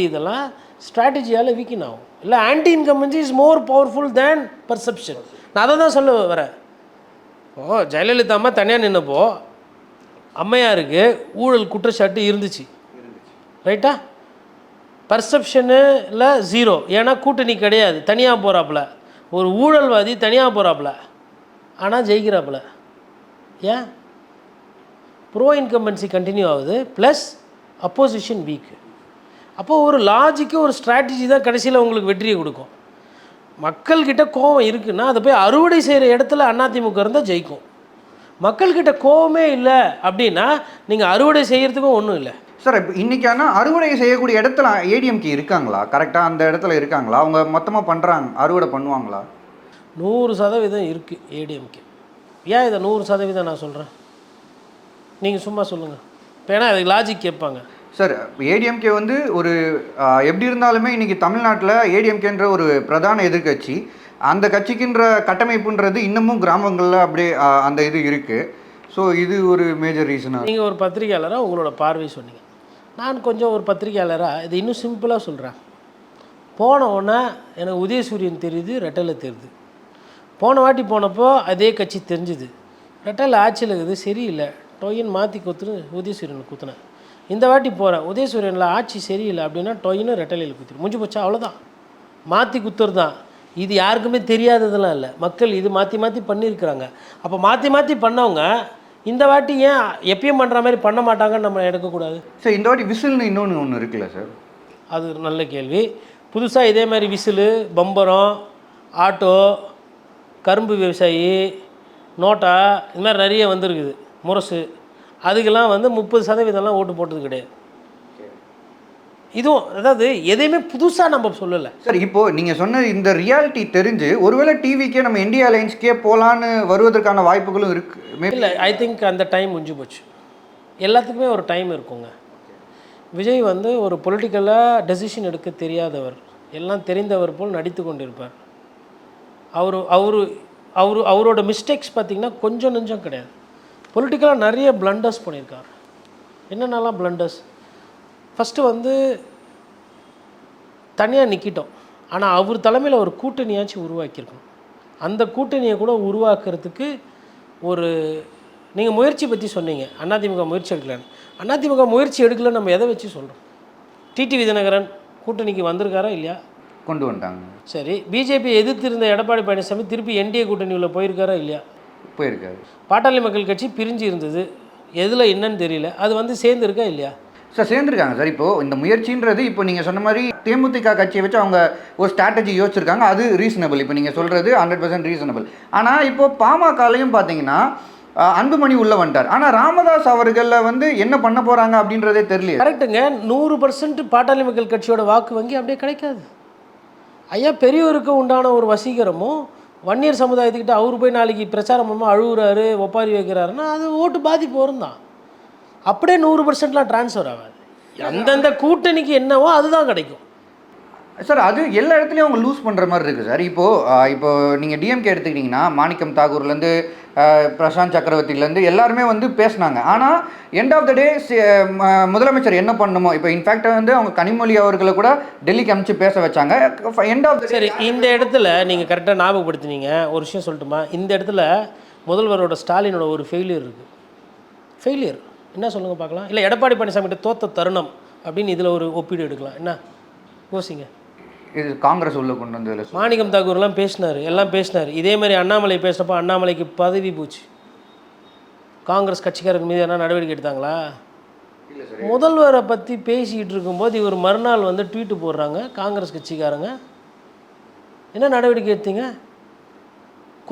இதெல்லாம் ஸ்ட்ராட்டஜியால் வீக்கின் ஆகும். இல்லை, anti incumbency is more powerful than perception. நான் அதை தான் சொல்ல வரேன். ஜெயலலிதா அம்மா தனியாக நின்னப்போ அம்மையாருக்கு ஊழல் குற்றச்சாட்டு இருந்துச்சு, ரைட்டா? பர்செப்ஷனில் 0, ஏன்னா கூட்டணி கிடையாது, தனியாக போகிறாப்புல. ஒரு ஊழல்வாதி தனியாக போகிறாப்புல, ஆனால் ஜெயிக்கிறாப்புல. ஏன்? ப்ரோ இன்கம்பன்சி கண்டினியூ ஆகுது, ப்ளஸ் அப்போசிஷன் வீக். அப்போது ஒரு லாஜிக்கு ஒரு ஸ்ட்ராட்டஜி தான் கடைசியில் உங்களுக்கு வெற்றியை கொடுக்கும். மக்கள்கிட்ட கோபம் இருக்குன்னா அதை போய் அறுவடை செய்கிற இடத்துல அதிமுக இருந்தால் ஜெயிக்கும். மக்கள்கிட்ட கோபமே இல்லை அப்படின்னா நீங்கள் அறுவடை செய்கிறதுக்கும் ஒன்றும் இல்லை. சார், இப்போ இன்றைக்கான அறுவடை செய்யக்கூடிய இடத்துல ஏடிஎம்கே இருக்காங்களா? கரெக்டாக அந்த இடத்துல இருக்காங்களா? அவங்க மொத்தமாக பண்ணுறாங்க, அறுவடை பண்ணுவாங்களா? 100% இருக்குது ஏடிஎம்கே. ஏன் இதை 100% நான் சொல்கிறேன்? நீங்கள் சும்மா சொல்லுங்கள். இப்போ ஏன்னா அதுக்கு லாஜிக் கேட்பாங்க. சார், ஏடிஎம்கே ஒரு எப்படி இருந்தாலுமே இன்றைக்கி தமிழ்நாட்டில் ஏடிஎம்கேன்ற ஒரு பிரதான எதிர்கட்சி. அந்த கட்சிக்குன்ற கட்டமைப்புன்றது இன்னமும் கிராமங்களில் அப்படியே அந்த இது இருக்குது. ஸோ இது ஒரு மேஜர் ரீசனாக. நீங்கள் ஒரு பத்திரிகையாளராக உங்களோட பார்வை சொன்னீங்க. நான் கொஞ்சம் ஒரு பத்திரிகையாளராக இது இன்னும் சிம்பிளாக சொல்கிறேன். போனவுடனே எனக்கு உதயசூரியன் தெரியுது, ரெட்டலை தெரியுது. போன வாட்டி போனப்போ அதே கட்சி தெரிஞ்சுது, ரெட்டலை ஆட்சியில் இருக்குது, சரியில்லை, டொயின் மாற்றி குத்துரு உதயசூரியன் குத்துனேன். இந்த வாட்டி போகிறேன், உதயசூரியனில் ஆட்சி சரியில்லை அப்படின்னா டொயின்னு ரெட்டலையில் குத்துரு, முடிஞ்சு போச்சா? அவ்வளோதான், மாற்றி குத்துறது தான். இது யாருக்குமே தெரியாததெல்லாம் இல்லை, மக்கள் இது மாற்றி மாற்றி பண்ணியிருக்கிறாங்க. அப்போ மாற்றி மாற்றி பண்ணவங்க இந்த வாட்டி ஏன் எப்பயும் பண்ணுற மாதிரி பண்ண மாட்டாங்கன்னு நம்ம எடுக்கக்கூடாது? சார் இந்த வாட்டி விசில்னு இன்னொன்று ஒன்று இருக்குல்ல சார்? அது ஒரு நல்ல கேள்வி. புதுசாக இதே மாதிரி விசிலு, பம்பரம், ஆட்டோ, கரும்பு விவசாயி, நோட்டா, இது மாதிரி நிறைய வந்திருக்குது. முரசு, அதுக்கெல்லாம் வந்து 30% ஓட்டு போட்டது கிடையாது. இதுவும் அதாவது எதையுமே புதுசாக நம்ம சொல்லலை சார். இப்போது நீங்கள் சொன்ன இந்த ரியாலிட்டி தெரிஞ்சு ஒருவேளை டிவிக்கே நம்ம இந்தியா அலைன்ஸ்க்கே போகலான்னு வருவதற்கான வாய்ப்புகளும் இருக்குது. இல்லை, ஐ திங்க் அந்த டைம் முடிஞ்சு போச்சு. எல்லாத்துக்குமே ஒரு டைம் இருக்குங்க. விஜய் வந்து ஒரு பொலிட்டிக்கலாக டெசிஷன் எடுக்க தெரியாதவர், எல்லாம் தெரிந்தவர் போல் நடித்து கொண்டிருப்பார். அவரோட மிஸ்டேக்ஸ் பார்த்திங்கன்னா கொஞ்சம் நெஞ்சம் கிடையாது. பொலிட்டிக்கலாக நிறைய பிளண்டர்ஸ் பண்ணியிருக்கார். என்னென்னலாம் பிளண்டர்ஸ்? ஃபஸ்ட்டு வந்து தனியாக நிற்கிட்டோம், ஆனால் அவர் தலைமையில் ஒரு கூட்டணியாச்சும் உருவாக்கியிருக்கணும். அந்த கூட்டணியை கூட உருவாக்குறதுக்கு ஒரு நீங்கள் முயற்சி பற்றி சொன்னீங்க. அதிமுக முயற்சி எடுக்கலான்னு. அதிமுக முயற்சி எடுக்கலன்னு நம்ம எதை வச்சு சொல்கிறோம்? டிடிவி தினகரன் கூட்டணிக்கு வந்திருக்காரா இல்லையா? கொண்டு வந்துட்டாங்க. சரி, பிஜேபி எதிர்த்து இருந்த எடப்பாடி பழனிசாமி திருப்பி என்டிஏ கூட்டணியில் போயிருக்காரா இல்லையா? போயிருக்காரு. பாட்டாளி மக்கள் கட்சி பிரிஞ்சு இருந்தது, எதில் என்னன்னு தெரியல, அது வந்து சேர்ந்துருக்கா இல்லையா? சார் சேர்ந்துருக்காங்க சார். இப்போது இந்த முயற்சின்றது இப்போ நீங்கள் சொன்ன மாதிரி தேமுதிக கட்சியை வச்சு அவங்க ஒரு ஸ்ட்ராட்டஜி யோசிச்சிருக்காங்க, அது ரீசனபிள். இப்போ நீங்கள் சொல்கிறது 100% ரீசனபிள். ஆனால் இப்போது பாமகலையும் பார்த்தீங்கன்னா அன்புமணி உள்ளே வந்துட்டார், ஆனால் ராமதாஸ் அவர்களில் வந்து என்ன பண்ண போகிறாங்க அப்படின்றதே தெரியல. கரெக்டுங்க. 100% பாட்டாளி மக்கள் கட்சியோட வாக்கு வங்கி அப்படியே கிடைக்காது. ஐயா பெரியவருக்கு உண்டான ஒரு வசீகரமும் வன்னியர் சமுதாயத்துக்கிட்ட அவர் போய் நாளைக்கு பிரச்சாரம் பண்ணால் அழுகுறாரு, ஒப்பாரி வைக்கிறாருன்னா அது ஓட்டு பாதிப்பு வரும் தான். அப்படியே 100%லாம் ட்ரான்ஸ்ஃபர் ஆகாது. அந்தந்த கூட்டணிக்கு என்னவோ அதுதான் கிடைக்கும் சார். அது எல்லா இடத்துலையும் அவங்க லூஸ் பண்ணுற மாதிரி இருக்குது சார். இப்போது நீங்கள் டிஎம்கே எடுத்துக்கிட்டிங்கன்னா மாணிக்கம் தாகூர்லேருந்து பிரசாந்த் சக்கரவர்த்திலேருந்து எல்லாருமே வந்து பேசினாங்க. ஆனால் எண்ட் ஆஃப் த டே முதலமைச்சர் என்ன பண்ணணுமோ, இப்போ இன்ஃபேக்ட் வந்து அவங்க கனிமொழி அவர்களை கூட டெல்லிக்கு அனுப்பிச்சு பேச வச்சாங்க. எண்ட் ஆஃப் த சரி, இந்த இடத்துல நீங்கள் கரெக்டாக ஞாபகப்படுத்தினீங்க. ஒரு விஷயம் சொல்லட்டுமா? இந்த இடத்துல முதல்வரோட ஸ்டாலினோட ஒரு ஃபெயிலியர் இருக்குது. ஃபெயிலியர் என்ன சொல்லுங்கள் பார்க்கலாம். இல்லை எடப்பாடி பழனிசாமி கிட்ட தோத்த தருணம் அப்படின்னு இதில் ஒரு ஒப்பீடு எடுக்கலாம். என்ன யோசிங்க? இது காங்கிரஸ் உள்ள கொண்டு வந்ததில்லை. மாணிக்கம் தாக்கூர்லாம் பேசினார், எல்லாம் பேசினார். இதே மாதிரி அண்ணாமலை பேசுகிறப்போ அண்ணாமலைக்கு பதவி போச்சு. காங்கிரஸ் கட்சிக்காரங்க மீது என்ன நடவடிக்கை எடுத்தாங்களா? முதல்வரை பற்றி பேசிக்கிட்டு இருக்கும்போது இவர் மறுநாள் வந்து ட்வீட்டு போடுறாங்க காங்கிரஸ் கட்சிக்காரங்க. என்ன நடவடிக்கை எடுத்தீங்க?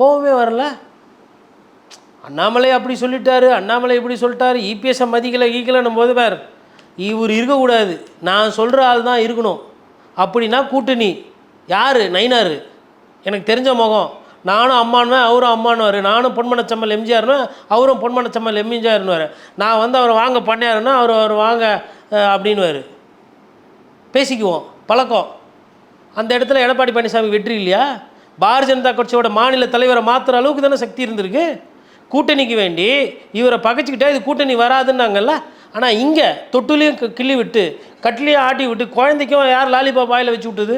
கோவமே வரல. அண்ணாமலை அப்படி சொல்லிட்டாரு, அண்ணாமலை இப்படி சொல்லிட்டாரு, இபிஎஸ்ஸை மதிக்கலை ஈக்கலைன்னும் போது வேறு இவர் இருக்கக்கூடாது, நான் சொல்கிற ஆள் தான் இருக்கணும். அப்படின்னா கூட்டணி யார்? நயினார், எனக்கு தெரிஞ்ச முகம். நானும் அம்மானுவேன், அவரும் அம்மானுவார். நானும் பொன்மனச்சம்மல் எம்ஜிஆர்னுவேன், அவரும் பொன்மனச்சம்மல் எம்ஜிஆர்னுவார். நான் வந்து அவர் வாங்க பண்ணாருன்னா அவர் வாங்க அப்படின்வார். பேசிக்குவோம், பழக்கம். அந்த இடத்துல எடப்பாடி பழனிசாமி வெற்றி இல்லையா? பாரதிய ஜனதா கட்சியோட மாநில தலைவரை மாற்றுற அளவுக்கு தானே சக்தி இருந்திருக்கு. கூட்டணிக்கு வேண்டி இவரை பகைச்சிக்கிட்டா இது கூட்டணி வராதுன்னாங்கல்ல. ஆனால் இங்கே தொட்டுலையும் கிள்ளி விட்டு கட்டிலையும் ஆட்டி விட்டு குழந்தைக்கும் யார் லாலிபாப் வாயில் வச்சு விட்டுது?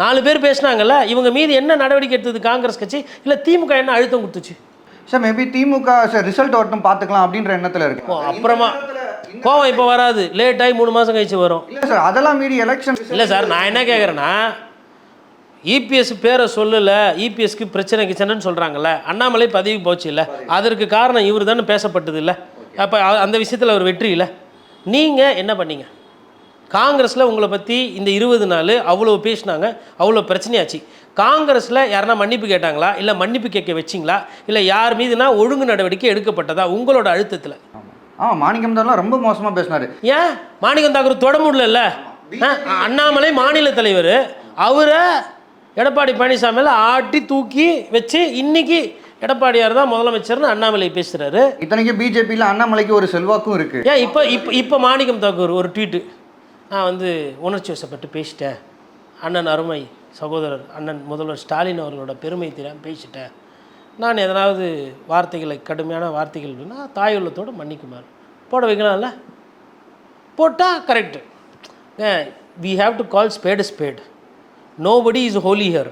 4 பேர் பேசினாங்கல்ல. இவங்க மீது என்ன நடவடிக்கை எடுத்தது காங்கிரஸ் கட்சி? இல்லை திமுக என்ன அழுத்தம் கொடுத்துச்சு? சார் மேபி திமுக சார் ரிசல்ட் வரட்டும் பார்த்துக்கலாம் அப்படின்ற எண்ணத்தில் இருக்கு. அப்புறமா கோவம் இப்போ வராது, லேட் ஆகி 3 மாதம் கழிச்சு வரும். இல்லை சார், அதெல்லாம் மீறி எலெக்ஷன். இல்லை சார், நான் என்ன கேட்குறேன்னா இபிஎஸ் பேரை சொல்லலை, இபிஎஸ்க்கு பிரச்சனை கிச்சனைன்னு சொல்கிறாங்கல்ல. அண்ணாமலை பதவி போச்சு இல்லை, அதற்கு காரணம் இவர் தானே பேசப்பட்டது இல்லை. அப்போ அந்த விஷயத்தில் அவர் வெற்றி இல்லை. நீங்கள் என்ன பண்ணீங்க? காங்கிரஸில் உங்களை பற்றி இந்த 20 நாள் அவ்வளோ பேசினாங்க, அவ்வளோ பிரச்சனையாச்சு. காங்கிரஸில் யாருன்னா மன்னிப்பு கேட்டாங்களா? இல்லை மன்னிப்பு கேட்க வச்சிங்களா? இல்லை யார் மீதுனா ஒழுங்கு நடவடிக்கை எடுக்கப்பட்டதா உங்களோட அழுத்தத்தில்? மாணிக்கம் தாக்கூர் ரொம்ப மோசமாக பேசினார். ஏன் மாணிக்கம் தாக்கூர் தொட முடியல? அண்ணாமலை மாநில தலைவர், அவரை எடப்பாடி பழனிசாமியில் ஆட்டி தூக்கி வச்சு இன்னைக்கு எடப்பாடியார் தான் முதலமைச்சர்னு அண்ணாமலை பேசுகிறாரு. இத்தனைக்கு பிஜேபியில் அண்ணாமலைக்கு ஒரு செல்வாக்கும் இருக்குது. ஏன் இப்போ மாணிக்கம் தாக்கூர் ஒரு ட்வீட்டு, நான் வந்து உணர்ச்சி வசப்பட்டு பேசிட்டேன், அண்ணன் அருமை சகோதரர் அண்ணன் முதல்வர் ஸ்டாலின் அவர்களோட பெருமை தெரியாமல் பேசிட்டேன், நான் எதனாவது வார்த்தைகளை கடுமையான வார்த்தைகள் அப்படின்னா தாயுள்ளத்தோடு மன்னிக்குமாறு போட வைக்கலாம்ல. போட்டால் correct. We have to call spade spade. Nobody is holy here.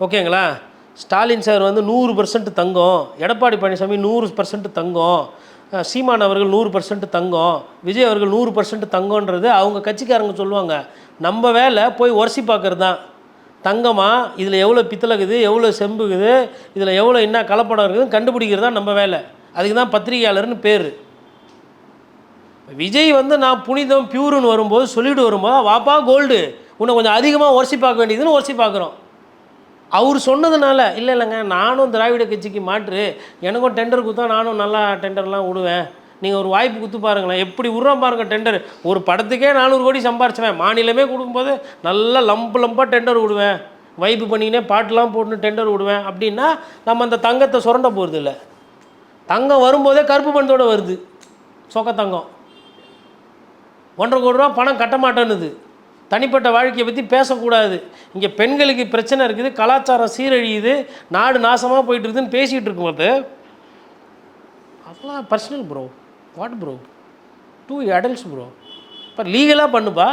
ஓகேங்களா? ஸ்டாலின் சார் வந்து 100% தங்கம், எடப்பாடி பழனிசாமி 100% தங்கம், சீமான் அவர்கள் 100% தங்கம், விஜய் அவர்கள் 100% தங்கன்றது அவங்க கட்சிக்காரங்க சொல்லுவாங்க. நம்ம வேலை போய் உரசி பார்க்குறது தான். தங்கமா, இதில் எவ்வளோ பித்தளைக்குது, எவ்வளோ செம்புக்குது, இதில் எவ்வளோ என்ன கலப்படம் இருக்குதுன்னு கண்டுபிடிக்கிறது தான் நம்ம வேலை. அதுக்கு தான் பத்திரிகையாளர்னு பேர். விஜய் வந்து நான் புனிதம் பியூருன்னு வரும்போது சொல்லிட்டு வரும்போது வாப்பா கோல்டு உன்னை கொஞ்சம் அதிகமாக உரசி பார்க்க வேண்டியதுன்னு உரசி பார்க்குறோம். அவர் சொன்னதுனால இல்லைங்க நானும் திராவிட கட்சிக்கு மாற்று, எனக்கும் டெண்டர் கொடுத்தா நானும் நல்லா டெண்டர்லாம் விடுவேன், நீங்கள் ஒரு வாய்ப்பு கொடுத்து பாருங்களேன், எப்படி விட்றான் பாருங்கள் டெண்டர். ஒரு படத்துக்கே 400 கோடி சம்பாரிச்சுவேன், மாநிலமே கொடுக்கும்போது நல்லா லம்பாக டெண்டர் விடுவேன், வைப்பு பண்ணிக்கினே பாட்டெலாம் போட்டுன்னு டெண்டர் விடுவேன் அப்படின்னா நம்ம அந்த தங்கத்தை சுரண்ட போகிறது இல்லை. தங்கம் வரும்போதே கருப்பு பணத்தோடு வருது, சொக்க தங்கம் 1.5 கோடி ரூபா பணம் கட்ட மாட்டேன்னுது. தனிப்பட்ட வாழ்க்கையை பற்றி பேசக்கூடாது, இங்கே பெண்களுக்கு பிரச்சனை இருக்குது, கலாச்சாரம் சீரழியுது, நாடு நாசமாக போயிட்டு இருக்குதுன்னு பேசிகிட்டு இருக்கும்போது அதெல்லாம் personal bro. What bro, 2 adults bro. இப்போ லீகலாக பண்ணுப்பா.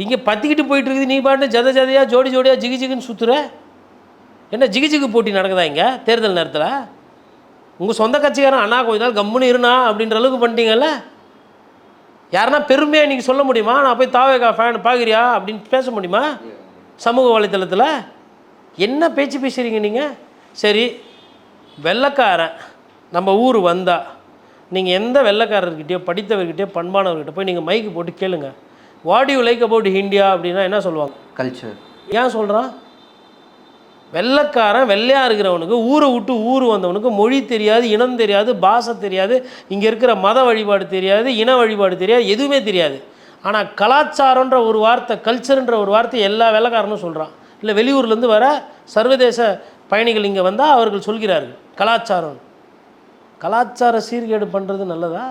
இங்கே பற்றிக்கிட்டு போயிட்டு இருக்குது, நீ பாட்டு ஜதையாக ஜோடியாக ஜிகுன்னு சுற்றுற. என்ன ஜிகு போட்டி நடக்குதா இங்கே தேர்தல் நேரத்தில்? உங்கள் சொந்த கட்சிக்காரன் அண்ணா கொஞ்ச நாள் கம்முன்னு இருண்ணா அப்படின்ற அளவுக்கு பண்ணிட்டீங்கல்ல. யாருன்னா பெருமையாக நீங்கள் சொல்ல முடியுமா, நான் போய் தாவேகா ஃபேன் பார்க்குறியா அப்படின்னு பேச முடியுமா சமூக வலைத்தளத்தில்? என்ன பேச்சு பேசுகிறீங்க நீங்கள்? சரி, வெள்ளைக்காரன் நம்ம ஊர் வந்தால் நீங்கள் எந்த வெள்ளைக்காரர்கிட்டயோ படித்தவர்கிட்டயோ பண்பானவர்கிட்ட போய் நீங்கள் மைக்கு போட்டு கேளுங்க, what you like about India அப்படின்னா என்ன சொல்லுவாங்க? கல்ச்சர். ஏன் சொல்கிறான்? வெள்ளைக்காரன் வெள்ளையாக இருக்கிறவனுக்கு, ஊரை விட்டு ஊர் வந்தவனுக்கு மொழி தெரியாது, இனம் தெரியாது, பாஷை தெரியாது, இங்கே இருக்கிற மத வழிபாடு தெரியாது, இன வழிபாடு தெரியாது, எதுவுமே தெரியாது. ஆனால் கலாச்சாரன்ற ஒரு வார்த்தை, கல்ச்சருன்ற ஒரு வார்த்தை எல்லா வெள்ளைக்காரனும் சொல்கிறான். இல்லை வெளியூர்லேருந்து வர சர்வதேச பயணிகள் இங்கே வந்தால் அவர்கள் சொல்கிறார்கள் கலாச்சாரம். கலாச்சார சீர்கேடு பண்ணுறது நல்லதா?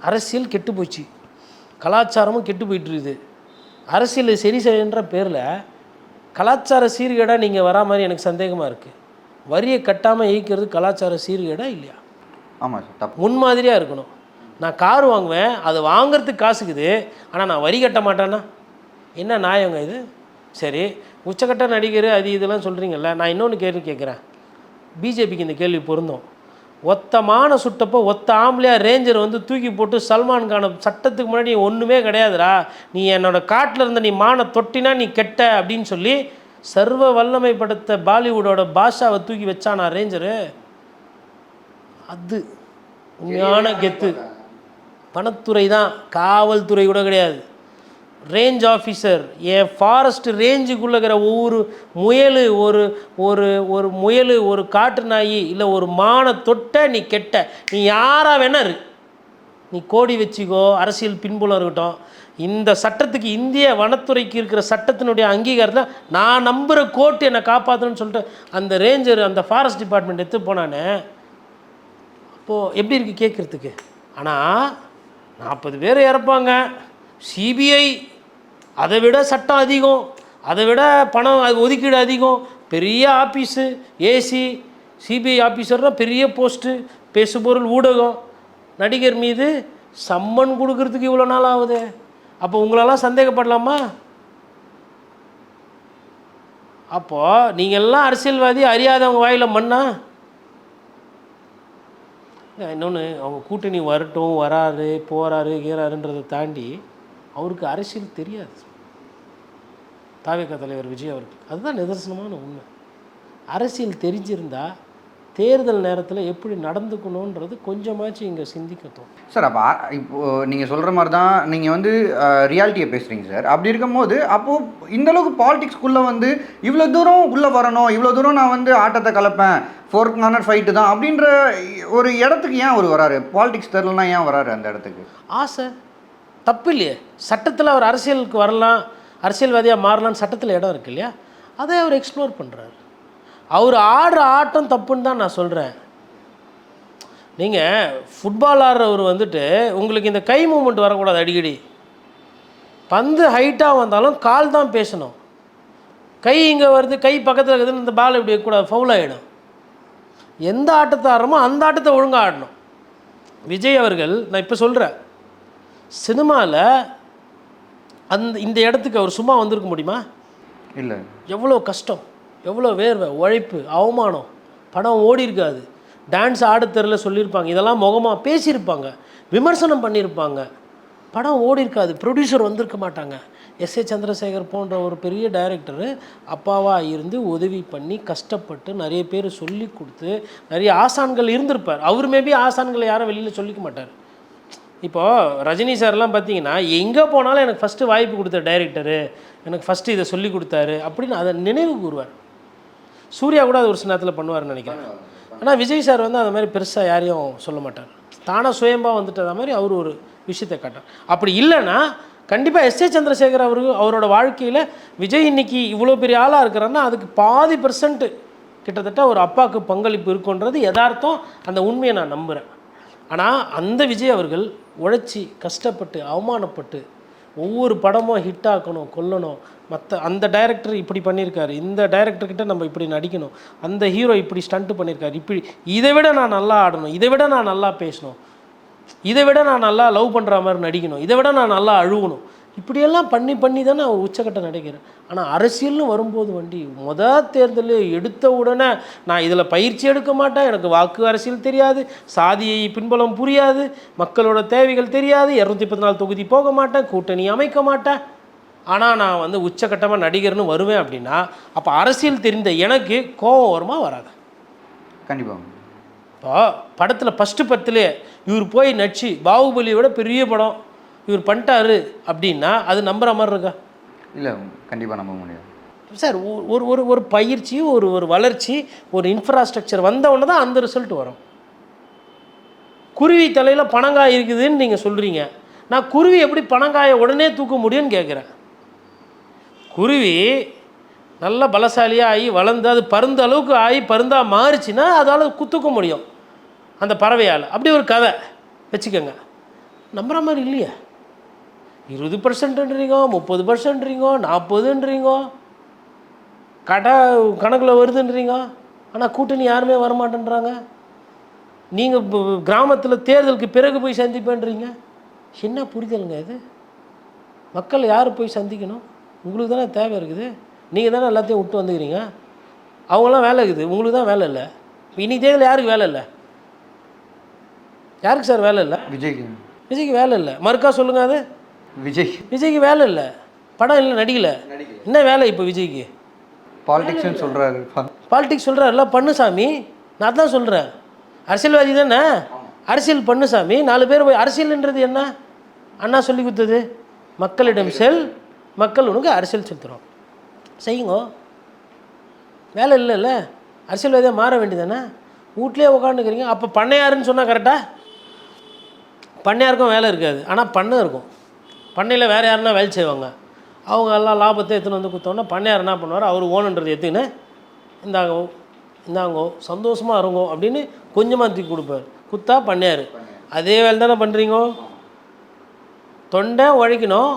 அரசியல் கெட்டு போச்சு, கலாச்சாரமும் கெட்டு போயிட்டுருக்குது. அரசியல் சரி செய்யன்ற பேரில் கலாச்சார சீர்கேடாக நீங்கள் வரா மாதிரி எனக்கு சந்தேகமாக இருக்குது. வரியை கட்டாமல் இயக்கிறது கலாச்சார சீர்கேடா இல்லையா? ஆமாம் சார், தப்பு. முன்மாதிரியாக இருக்கணும். நான் கார் வாங்குவேன், அது வாங்கிறதுக்கு காசுக்குது, ஆனால் நான் வரி கட்ட மாட்டேன்னா என்ன நியாயங்க இது? சரி, உச்சக்கட்ட நடிகர் அது இதெல்லாம் சொல்கிறீங்கல்ல, நான் இன்னொன்று கேட்குறேன். பிஜேபிக்கு இந்த கேள்வி பொருந்தும். ஒத்தமான சுட்டப்போ ஒத்த ஆம்பளையாக ரேஞ்சர் வந்து தூக்கி போட்டு சல்மான் கானை சட்டத்துக்கு முன்னாடி ஒன்றுமே கிடையாதுடா, நீ என்னோடய காட்டில் இருந்த நீ மான தொட்டினா நீ கெட்ட அப்படின்னு சொல்லி சர்வ வல்லமைப்படுத்த பாலிவுட்டோட பாஷாவை தூக்கி வச்சானா ரேஞ்சரு. அது உண்மையான கெத்து. வனத்துறை தான், காவல்துறை கூட கிடையாது. ரேஞ்ச் ஆஃபீஸர், என் ஃபாரஸ்ட் ரேஞ்சுக்குள்ளே இருக்கிற ஒவ்வொரு முயல், ஒரு ஒரு ஒரு முயல், ஒரு காட்டு நாய், இல்லை ஒரு மானை தொட்ட நீ கெட்ட, நீ யாராக வேணாரு, நீ கோடி வச்சுக்கோ, அரசியல் பின்புலம் இருக்கட்டும். இந்த சட்டத்துக்கு, இந்திய வனத்துறைக்கு இருக்கிற சட்டத்தினுடைய அங்கீகாரத்தை நான் நம்புகிற கோர்ட்டு என்னை காப்பாற்றணும்னு சொல்லிட்டு அந்த ரேஞ்சர், அந்த ஃபாரஸ்ட் டிபார்ட்மெண்ட் எடுத்து போனானே, அப்போது எப்படி இருக்குது கேட்குறதுக்கு? ஆனால் 40 பேர் இறப்பாங்க, சிபிஐ அதை விட சட்டம் அதிகம், அதை விட பணம் ஒதுக்கீடு அதிகம், பெரிய ஆஃபீஸு, ஏசி, சிபிஐ ஆஃபீஸர்னால் பெரிய போஸ்ட்டு, பேசுபொருள் ஊடகம். நடிகர் மீது சம்மன் கொடுக்கறதுக்கு இவ்வளோ நாள் ஆகுது. அப்போ உங்களெல்லாம் சந்தேகப்படலாமா? அப்போது நீங்கள்லாம் அரசியல்வாதி, அறியாதவங்க வாயில் மண்ணா? இன்னொன்று, அவங்க கூட்டணி வரட்டும், வராரு, போகிறாரு, கீறாருன்றதை தாண்டி அவருக்கு அரசியல் தெரியாது. தாவேகா தலைவர் விஜய் அவருக்கு அதுதான் நிதர்சனமான உண்மை. அரசியல் தெரிஞ்சிருந்தால் தேர்தல் நேரத்தில் எப்படி நடந்துக்கணுன்றது கொஞ்சமாச்சும் இங்கே சிந்திக்கட்டும் சார். அப்போ இப்போது நீங்கள் சொல்கிற மாதிரி தான் நீங்கள் வந்து ரியாலிட்டியை பேசுகிறீங்க சார். அப்படி இருக்கும்போது அப்போது இந்தளவுக்கு பாலிடிக்ஸ்குள்ளே வந்து இவ்வளோ தூரம் உள்ளே வரணும், இவ்வளோ தூரம் நான் வந்து ஆட்டத்தை கலப்பேன், 4 கார்னர் ஃபைட்டு தான் அப்படின்ற ஒரு இடத்துக்கு ஏன் அவர் வராரு? பாலிடிக்ஸ் தெரிலனா ஏன் வராரு அந்த இடத்துக்கு? ஆசை, தப்பு இல்லையே. சட்டத்தில் அவர் அரசியலுக்கு வரலாம், அரசியல்வாதியாக மாறலான்னு சட்டத்தில் இடம் இருக்கு இல்லையா? அதை அவர் எக்ஸ்ப்ளோர் பண்ணுறாரு. அவர் ஆடுற ஆட்டம் தப்புன்னு தான் நான் சொல்கிறேன். நீங்கள் ஃபுட்பால் ஆடுறவர் வந்துட்டு உங்களுக்கு இந்த கை மூமெண்ட் வரக்கூடாது. அடிக்கடி பந்து ஹைட்டாக வந்தாலும் கால் தான் பேசணும். கை இங்கே வருது, கை பக்கத்தில் இருக்குதுன்னு இந்த பால் இப்படி கூட ஃபவுல் ஆகிடும். எந்த ஆட்டத்தை ஆடுறோமோ அந்த ஆட்டத்தை ஒழுங்காக ஆடணும். விஜய் அவர்கள், நான் இப்போ சொல்கிறேன், சினிமாவில் இந்த இடத்துக்கு அவர் சும்மா வந்திருக்க முடியுமா? இல்லை. எவ்வளோ கஷ்டம், எவ்வளோ வேர்வை, உழைப்பு, அவமானம், படம் ஓடி இருக்காது, டான்ஸ் ஆட தெரியல சொல்லியிருப்பாங்க, இதெல்லாம் முகமாக பேசியிருப்பாங்க, விமர்சனம் பண்ணியிருப்பாங்க. படம் ஓடி இருக்காது, ப்ரொடியூசர் வந்திருக்க மாட்டாங்க. எஸ்ஏ சந்திரசேகர் போன்ற ஒரு பெரிய டைரக்டரு அப்பாவாக இருந்து உதவி பண்ணி கஷ்டப்பட்டு நிறைய பேர் சொல்லி கொடுத்து நிறைய ஆசான்கள் இருந்திருப்பார். அவர் மேபி ஆசான்களை யாரும் வெளியில் சொல்லிக்க மாட்டார். இப்போது ரஜினி சார்லாம் பார்த்தீங்கன்னா எங்கே போனாலும் எனக்கு ஃபஸ்ட்டு வாய்ப்பு கொடுத்த டைரக்டரு, எனக்கு ஃபஸ்ட்டு இதை சொல்லி கொடுத்தாரு அப்படின்னு அதை நினைவு கூறுவார். சூர்யா கூட அது ஒரு சில நேரத்தில் பண்ணுவார்னு நினைக்கிறேன். ஆனால் விஜய் சார் வந்து அந்த மாதிரி பெருசாக யாரையும் சொல்ல மாட்டார். தானாக சுயம்பாக வந்துட்டத மாதிரி அவர் ஒரு விஷயத்தை காட்டார். அப்படி இல்லைன்னா கண்டிப்பாக எஸ்ஏ சந்திரசேகர் அவரோட வாழ்க்கையில் விஜய் இன்னைக்கு இவ்வளோ பெரிய ஆளாக இருக்கிறாருன்னா அதுக்கு பாதி % கிட்டத்தட்ட ஒரு அப்பாவுக்கு பங்களிப்பு இருக்குன்றது யதார்த்தம். அந்த உண்மையை நான் நம்புகிறேன். ஆனால் அந்த விஜய் அவர்கள் உழைச்சி கஷ்டப்பட்டு அவமானப்பட்டு ஒவ்வொரு படமும் ஹிட் ஆக்கணும், கொல்லணும், மற்ற அந்த டைரக்டர் இப்படி பண்ணியிருக்காரு, இந்த டைரக்டர்கிட்ட நம்ம இப்படி நடிக்கணும், அந்த ஹீரோ இப்படி ஸ்டண்ட்டு பண்ணியிருக்காரு, இப்படி இதை விட நான் நல்லா ஆடணும், இதை விட நான் நல்லா பேசணும், இதை விட நான் நல்லா லவ் பண்ணுற மாதிரி நடிக்கணும், இதை விட நான் நல்லா அழுகணும், இப்படியெல்லாம் பண்ணி தானே அவர் உச்சக்கட்டம் நடிக்கிறேன். ஆனால் அரசியல்னு வரும்போது தேர்தலில் எடுத்த உடனே நான் இதில் பயிற்சி எடுக்க மாட்டேன், எனக்கு வாக்கு அரசியல் தெரியாது, சாதியை பின்புலம் புரியாது, மக்களோட தேவைகள் தெரியாது, 214 தொகுதி போக மாட்டேன், கூட்டணி அமைக்க மாட்டேன், ஆனால் நான் வந்து உச்சக்கட்டமாக நடிகர்னு வருவேன் அப்படின்னா அப்போ அரசியல் தெரிந்த எனக்கு கோபம் வருமா வராது? கண்டிப்பாக. இப்போ படத்தில் ஃபஸ்ட்டு 10 இவர் போய் நடிச்சு பாகுபலியோட பெரிய படம் இவர் பண்ணிட்டாரு அப்படின்னா அது நம்புகிற மாதிரி இருக்கா? இல்லை, கண்டிப்பாக நம்ப முடியாது சார். ஒரு ஒரு ஒரு பயிற்சி, ஒரு வளர்ச்சி, ஒரு இன்ஃப்ராஸ்ட்ரக்சர் வந்தவுடனே தான் அந்த ரிசல்ட் வரும். குருவி தலையில் பனங்காய் இருக்குதுன்னு நீங்கள் சொல்கிறீங்க. நான் குருவி எப்படி பனங்காயை உடனே தூக்க முடியும்னு கேட்குறேன். குருவி நல்ல பலசாலியாக ஆகி வளர்ந்து அது பருந்த அளவுக்கு ஆகி பருந்தாக மாறிச்சுன்னா அதால் தூக்க முடியும் அந்த பறவையால். அப்படி ஒரு கதை வச்சுக்கோங்க. நம்புகிற மாதிரி இல்லையா? 20%ன்றீங்க, 30%ன்றீங்க, 40ன்றீங்க, கணக்கில் வருதுன்றீங்க. ஆனால் கூட்டணி யாருமே வரமாட்டேன்றாங்க. நீங்கள் கிராமத்தில் தேர்தலுக்கு பிறகு போய் சந்திப்பேன்றீங்க. என்ன புரிதலுங்க இது? மக்கள் யார் போய் சந்திக்கணும்? உங்களுக்கு தானே தேவை இருக்குது. நீங்கள் தானே எல்லாத்தையும் விட்டு வந்துக்கிறீங்க. அவங்களாம் வேலை இருக்குது, உங்களுக்கு தான் வேலை இல்லை. இப்போ இன்றைக்கி தேர்தல் யாருக்கு வேலை இல்லை? யாருக்கு சார் வேலை இல்லை? விஜய்க்கு வேலை இல்லை. மறுக்கா சொல்லுங்கள். அது விஜய்க்கு வேலை இல்லை, படம் இல்லை, நடிக்கலை. என்ன வேலை இப்போ விஜய்க்கு? பாலிடிக்ஸ்னு சொல்கிறாரு. பாலிடிக்ஸ் சொல்கிறாருல, பண்ணு சாமி. நான் தான் சொல்கிறேன், அரசியல்வாதி தானே, அரசியல் பண்ணு சாமி. 4 பேர் போய் அரசியல்ன்றது என்ன? அண்ணா சொல்லி கொடுத்தது, மக்களிடம் செல், மக்கள் உனக்கு அரசியல் செலுத்துகிறோம், செய்யுங்க. வேலை இல்லைல்ல, அரசியல்வாதியாக மாற வேண்டியதானே. வீட்லேயே உட்காந்துக்கிறீங்க. அப்போ பண்ணையாருன்னு சொன்னால் கரெக்டாக? பண்ணையாருக்கும் வேலை இருக்காது, ஆனால் பண்ணை இருக்கும். பண்ணையில் வேறு யாருன்னா வேலை செய்வாங்க. அவங்க எல்லாம் லாபத்தை எடுத்துன்னு வந்து கொடுத்தோன்னா பண்ணையார் என்ன பண்ணுவார்? அவர் ஓனுன்றது எடுத்துக்கின்னு இந்தாங்கோ சந்தோஷமாக இருங்கோ அப்படின்னு கொஞ்சமாக தூக்கி கொடுப்பார். குத்தா பண்ணையார். அதே வேலை தானே பண்ணுறீங்க. தொண்டை உழைக்கணும்,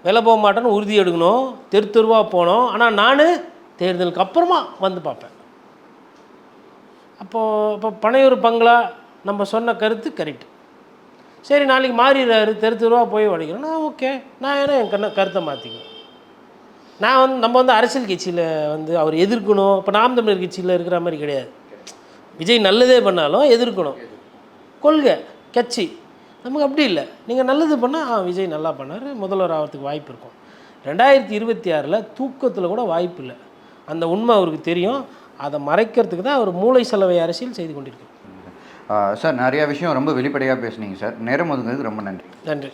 விலை போக மாட்டேன்னு உறுதி எடுக்கணும், தெருவாக போகணும். ஆனால் நான் தேர்தலுக்கு அப்புறமா வந்து பார்ப்பேன். இப்போ பனையூர் பங்களா நம்ம சொன்ன கருத்து கரெக்டு. சரி, நாளைக்கு மாறிடுறாரு, தெருவாக போய் உடைக்கிறோம், நான் ஓகே, நான் ஏன்னா என் கருத்தை மாற்றிக்குவேன். நான் நம்ம அரசியல் கட்சியில் அவர் எதிர்க்கணும். இப்போ நாம் தமிழர் கட்சியில் இருக்கிற மாதிரி கிடையாது. விஜய் நல்லதே பண்ணாலும் எதிர்க்கணும், கொள்கை கட்சி. நமக்கு அப்படி இல்லை. நீங்கள் நல்லது பண்ணால் விஜய் நல்லா பண்ணார், முதல்வர் ஆகிறதுக்கு வாய்ப்பு இருக்கும். 2026 தூக்கத்தில் கூட வாய்ப்பு இல்லை. அந்த உண்மை அவருக்கு தெரியும். அதை மறைக்கிறதுக்கு தான் அவர் மூளை செலவை அரசியல் செய்து கொண்டிருக்கார். சார், நிறையா விஷயம் ரொம்ப வெளிப்படையாக பேசுனீங்க சார். நேரம் ஒதுங்கிறதுக்கு ரொம்ப நன்றி. நன்றி.